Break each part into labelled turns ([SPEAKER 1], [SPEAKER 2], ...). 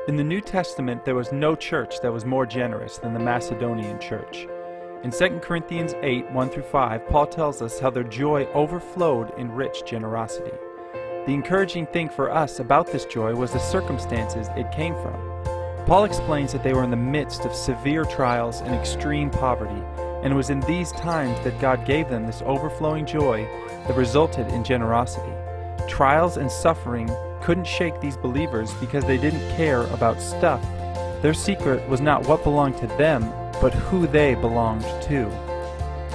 [SPEAKER 1] In the New Testament, there was no church that was more generous than the Macedonian church. In 2 Corinthians 8, 1-5, Paul tells us how their joy overflowed in rich generosity. The encouraging thing for us about this joy was the circumstances it came from. Paul explains that they were in the midst of severe trials and extreme poverty, and it was in these times that God gave them this overflowing joy that resulted in generosity. Trials and suffering couldn't shake these believers because they didn't care about stuff. Their secret was not what belonged to them, but who they belonged to.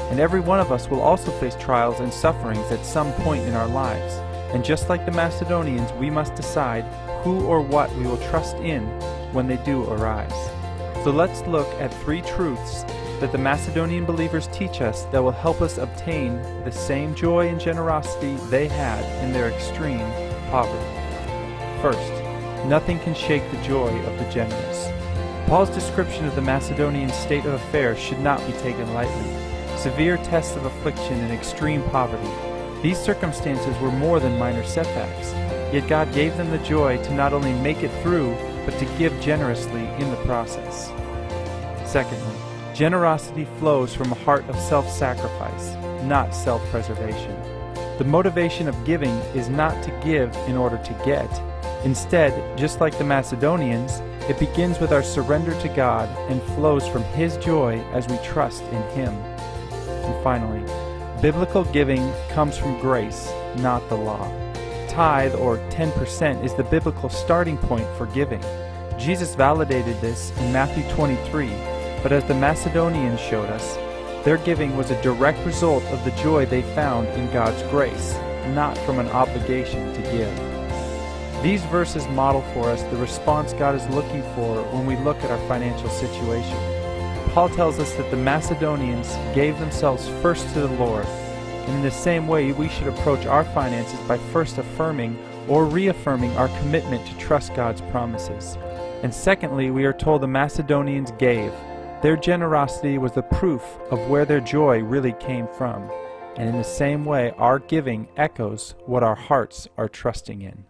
[SPEAKER 1] And every one of us will also face trials and sufferings at some point in our lives. And just like the Macedonians, we must decide who or what we will trust in when they do arise. So let's look at 3 truths that the Macedonian believers teach us that will help us obtain the same joy and generosity they had in their extreme poverty. First, nothing can shake the joy of the generous. Paul's description of the Macedonian state of affairs should not be taken lightly. Severe tests of affliction and extreme poverty. These circumstances were more than minor setbacks, yet God gave them the joy to not only make it through, but to give generously in the process. Secondly, generosity flows from a heart of self-sacrifice, not self-preservation. The motivation of giving is not to give in order to get. Instead, just like the Macedonians, it begins with our surrender to God and flows from His joy as we trust in Him. And finally, biblical giving comes from grace, not the law. Tithe, or 10%, is the biblical starting point for giving. Jesus validated this in Matthew 23, but as the Macedonians showed us, their giving was a direct result of the joy they found in God's grace, not from an obligation to give. These verses model for us the response God is looking for when we look at our financial situation. Paul tells us that the Macedonians gave themselves first to the Lord, and in the same way we should approach our finances by first affirming or reaffirming our commitment to trust God's promises. And secondly, we are told the Macedonians gave. Their generosity was the proof of where their joy really came from. And in the same way, our giving echoes what our hearts are trusting in.